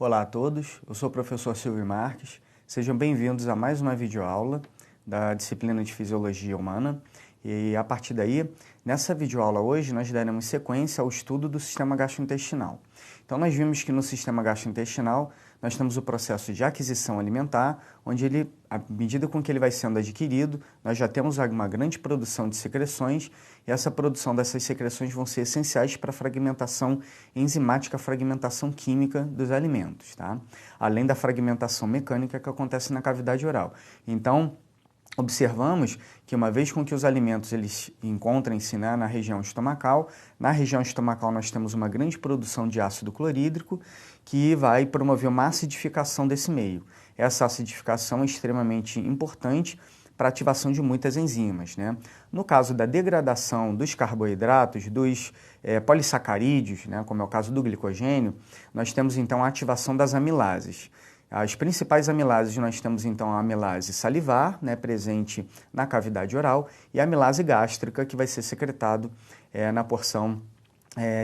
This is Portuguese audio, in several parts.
Olá a todos, eu sou o professor Silvio Marques. Sejam bem-vindos a mais uma videoaula da disciplina de Fisiologia Humana. E a partir daí, nessa videoaula hoje, nós daremos sequência ao estudo do sistema gastrointestinal. Então, nós vimos que no sistema gastrointestinal, nós temos o processo de aquisição alimentar, onde ele, à medida com que ele vai sendo adquirido, nós já temos uma grande produção de secreções, e essa produção dessas secreções vão ser essenciais para a fragmentação enzimática, a fragmentação química dos alimentos, tá? Além da fragmentação mecânica que acontece na cavidade oral. Então, observamos que uma vez com que os alimentos eles encontrem-se, né, na região estomacal nós temos uma grande produção de ácido clorídrico que vai promover uma acidificação desse meio. Essa acidificação é extremamente importante para a ativação de muitas enzimas, né? No caso da degradação dos carboidratos, dos polissacarídeos, né, como é o caso do glicogênio, nós temos então a ativação das amilases. As principais amilases, nós temos então a amilase salivar, né, presente na cavidade oral, e a amilase gástrica, que vai ser secretado na porção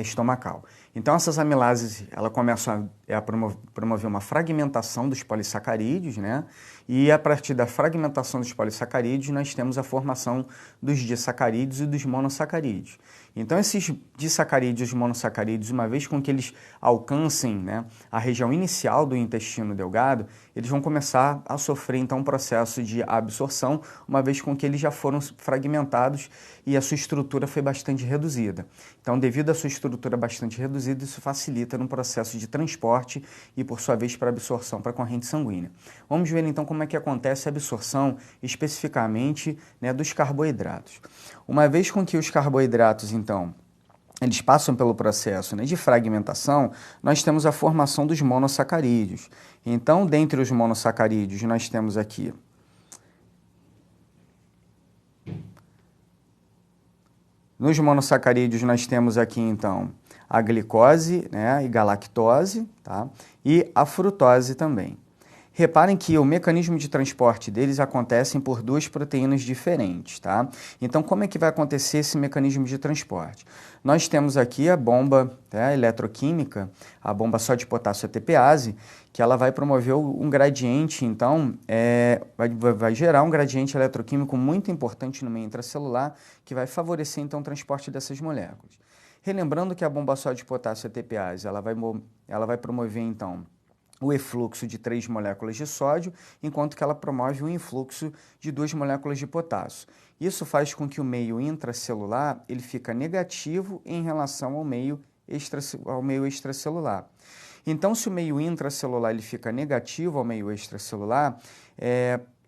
estomacal. Então, essas amilases, ela começam a promover uma fragmentação dos polissacarídeos, né? E a partir da fragmentação dos polissacarídeos, nós temos a formação dos disacarídeos e dos monossacarídeos. Então, esses disacarídeos e monossacarídeos, uma vez com que eles alcancem, né, a região inicial do intestino delgado, eles vão começar a sofrer, então, um processo de absorção, uma vez com que eles já foram fragmentados e a sua estrutura foi bastante reduzida. Então, devido à sua estrutura bastante reduzida, isso facilita no processo de transporte e, por sua vez, para absorção para a corrente sanguínea. Vamos ver, então, como é que acontece a absorção, especificamente, né, dos carboidratos. Uma vez com que os carboidratos, então, eles passam pelo processo, né, de fragmentação, nós temos a formação dos monossacarídeos. Então, dentre os monossacarídeos, nós temos aqui nos monossacarídeos, nós temos aqui, então, a glicose, né, e galactose, tá? E a frutose também. Reparem que o mecanismo de transporte deles acontecem por duas proteínas diferentes, tá? Então, como é que vai acontecer esse mecanismo de transporte? Nós temos aqui a bomba, tá, eletroquímica, a bomba sódio potássio ATPase, que ela vai promover um gradiente, então, vai gerar um gradiente eletroquímico muito importante no meio intracelular, que vai favorecer, então, o transporte dessas moléculas. Relembrando que a bomba sódio potássio ATPase, ela vai promover, então, o efluxo de 3 moléculas de sódio, enquanto que ela promove o influxo de 2 moléculas de potássio. Isso faz com que o meio intracelular ele fica negativo em relação ao meio extracelular. Então, se o meio intracelular ele fica negativo ao meio extracelular,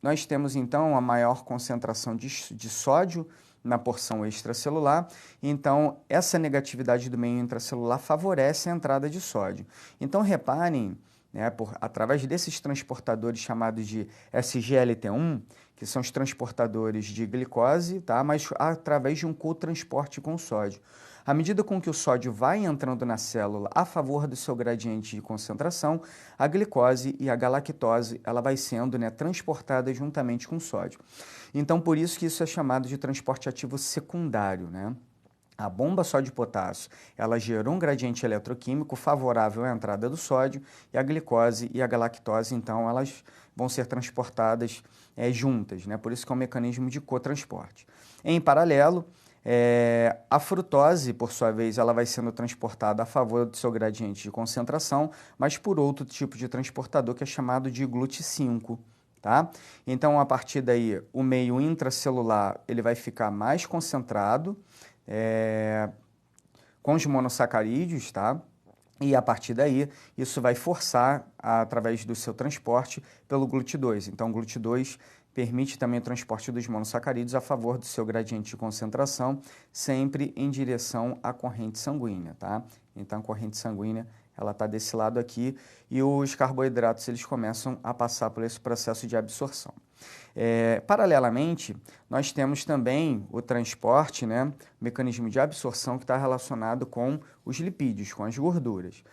nós temos então a maior concentração de sódio na porção extracelular, então essa negatividade do meio intracelular favorece a entrada de sódio. Então, reparem, né, através desses transportadores chamados de SGLT1, que são os transportadores de glicose, tá, mas através de um cotransporte com sódio. À medida com que o sódio vai entrando na célula a favor do seu gradiente de concentração, a glicose e a galactose ela vai sendo, né, transportada juntamente com o sódio. Então, por isso que isso é chamado de transporte ativo secundário, né? A bomba sódio-potássio, ela gerou um gradiente eletroquímico favorável à entrada do sódio e a glicose e a galactose, então, elas vão ser transportadas juntas, né? Por isso que é um mecanismo de cotransporte. Em paralelo, a frutose, por sua vez, ela vai sendo transportada a favor do seu gradiente de concentração, mas por outro tipo de transportador que é chamado de GLUT5. Tá? Então, a partir daí, o meio intracelular ele vai ficar mais concentrado, com os monossacarídeos, tá? E a partir daí, isso vai forçar, através do seu transporte, pelo GLUT2. Então, o GLUT2 permite também o transporte dos monossacarídeos a favor do seu gradiente de concentração, sempre em direção à corrente sanguínea, tá? Então, a corrente sanguínea, ela está desse lado aqui e os carboidratos, eles começam a passar por esse processo de absorção. Paralelamente, nós temos também o transporte, né, o mecanismo de absorção que está relacionado com os lipídios, com as gorduras.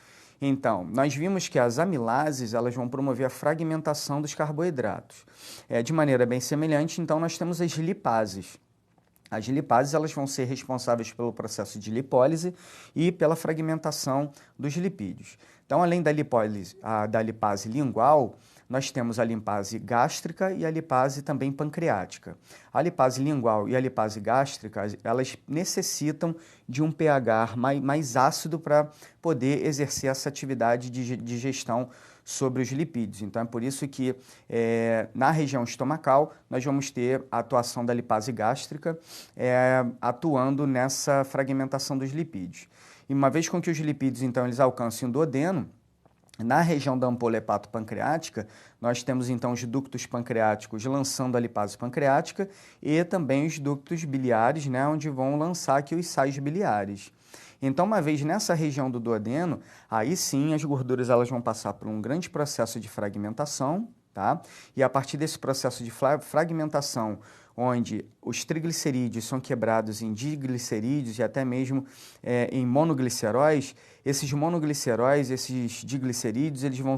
Então, nós vimos que as amilases elas vão promover a fragmentação dos carboidratos. De maneira bem semelhante, então, nós temos as lipases. As lipases elas vão ser responsáveis pelo processo de lipólise e pela fragmentação dos lipídios. Então, além da lipase lingual, nós temos a lipase gástrica e a lipase também pancreática. A lipase lingual e a lipase gástrica, elas necessitam de um pH mais ácido para poder exercer essa atividade de digestão sobre os lipídios. Então, é por isso que na região estomacal nós vamos ter a atuação da lipase gástrica atuando nessa fragmentação dos lipídios. E uma vez com que os lipídios, então, eles alcancem o duodeno, na região da ampola hepatopancreática, nós temos então os ductos pancreáticos lançando a lipase pancreática e também os ductos biliares, né, onde vão lançar aqui os sais biliares. Então, uma vez nessa região do duodeno, aí sim as gorduras elas vão passar por um grande processo de fragmentação, tá? E a partir desse processo de fragmentação, onde os triglicerídeos são quebrados em diglicerídeos e até mesmo em monogliceróis, esses monogliceróis, esses diglicerídeos, eles vão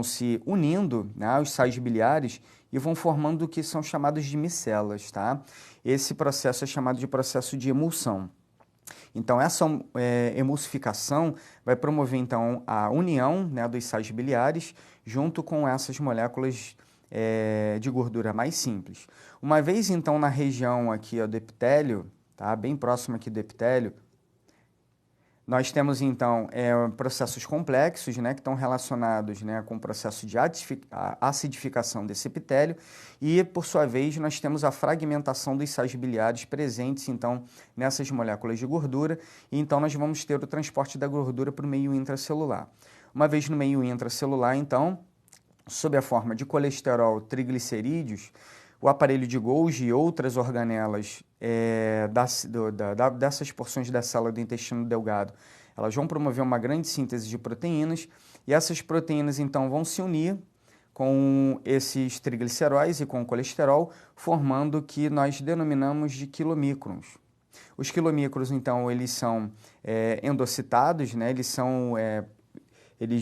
se unindo, né, aos sais biliares e vão formando o que são chamados de micelas, tá? Esse processo é chamado de processo de emulsão. Então, essa emulsificação vai promover, então, a união, né, dos sais biliares junto com essas moléculas de gordura mais simples. Uma vez, então, na região aqui do epitélio, tá, bem próximo aqui do epitélio, nós temos, então, processos complexos, né, que estão relacionados, né, com o processo de acidificação desse epitélio e, por sua vez, nós temos a fragmentação dos sais biliares presentes, então, nessas moléculas de gordura e, então, nós vamos ter o transporte da gordura para o meio intracelular. Uma vez no meio intracelular, então, sob a forma de colesterol, triglicerídeos, o aparelho de Golgi e outras organelas dessas porções da célula do intestino delgado, elas vão promover uma grande síntese de proteínas e essas proteínas, então, vão se unir com esses trigliceróis e com o colesterol, formando o que nós denominamos de quilomicrons. Os quilomicrons, então, eles são endocitados, né?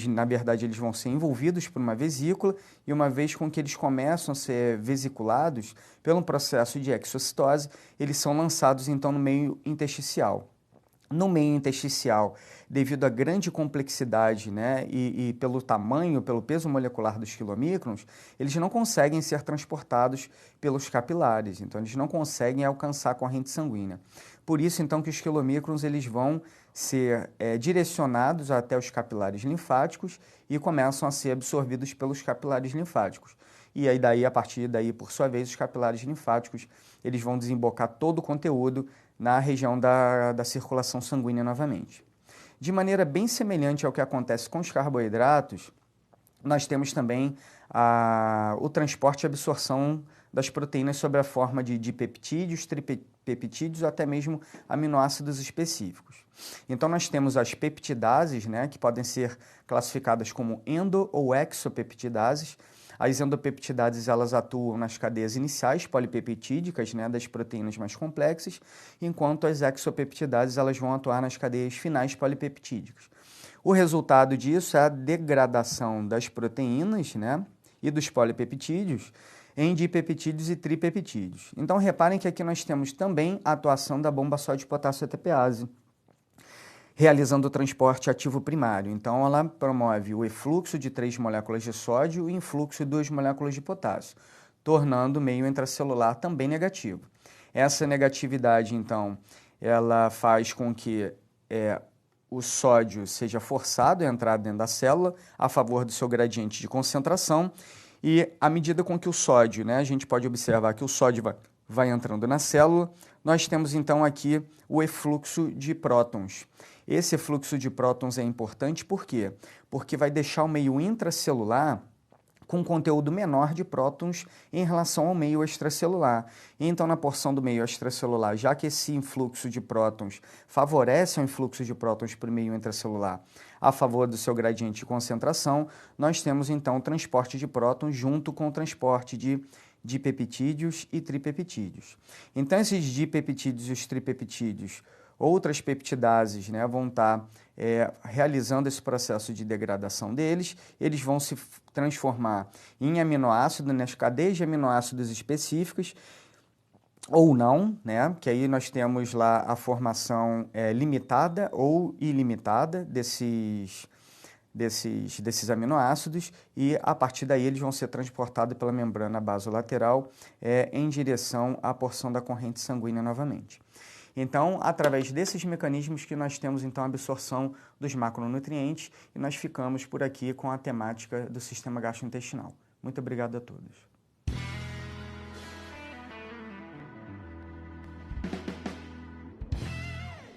Na verdade, eles vão ser envolvidos por uma vesícula e uma vez com que eles começam a ser vesiculados pelo processo de exocitose, eles são lançados, então, no meio intersticial. No meio intersticial, devido à grande complexidade, né, e pelo tamanho, pelo peso molecular dos quilomicrons, eles não conseguem ser transportados pelos capilares, então eles não conseguem alcançar a corrente sanguínea. Por isso, então, que os quilomicrons eles vão ser direcionados até os capilares linfáticos e começam a ser absorvidos pelos capilares linfáticos. E aí, a partir daí, por sua vez, os capilares linfáticos eles vão desembocar todo o conteúdo na região da circulação sanguínea novamente. De maneira bem semelhante ao que acontece com os carboidratos, nós temos também o transporte e absorção das proteínas sob a forma de dipeptídeos, tripeptídeos, até mesmo aminoácidos específicos. Então, nós temos as peptidases, né, que podem ser classificadas como endo- ou exopeptidases. As endopeptidases, elas atuam nas cadeias iniciais polipeptídicas, né, das proteínas mais complexas, enquanto as exopeptidases, elas vão atuar nas cadeias finais polipeptídicas. O resultado disso é a degradação das proteínas, né, e dos polipeptídeos em dipeptídeos e tripeptídeos. Então, reparem que aqui nós temos também a atuação da bomba sódio-potássio ATPase, realizando o transporte ativo primário. Então, ela promove o efluxo de 3 moléculas de sódio e o influxo de 2 moléculas de potássio, tornando o meio intracelular também negativo. Essa negatividade, então, ela faz com que o sódio seja forçado a entrar dentro da célula a favor do seu gradiente de concentração e à medida com que o sódio, né, a gente pode observar que o sódio vai entrando na célula, nós temos então aqui o efluxo de prótons. Esse efluxo de prótons é importante por quê? Porque vai deixar o meio intracelular com conteúdo menor de prótons em relação ao meio extracelular. Então, na porção do meio extracelular, já que esse influxo de prótons favorece o influxo de prótons para o meio intracelular a favor do seu gradiente de concentração, nós temos então o transporte de prótons junto com o transporte de dipeptídeos e tripeptídeos. Então, esses dipeptídeos e os tripeptídeos, outras peptidases, né, vão estar realizando esse processo de degradação deles, eles vão se transformar em aminoácido, nas cadeias de aminoácidos específicas, ou não, né? Que aí nós temos lá a formação limitada ou ilimitada desses aminoácidos e a partir daí eles vão ser transportados pela membrana basolateral em direção à porção da corrente sanguínea novamente. Então, através desses mecanismos que nós temos então a absorção dos macronutrientes e nós ficamos por aqui com a temática do sistema gastrointestinal. Muito obrigado a todos.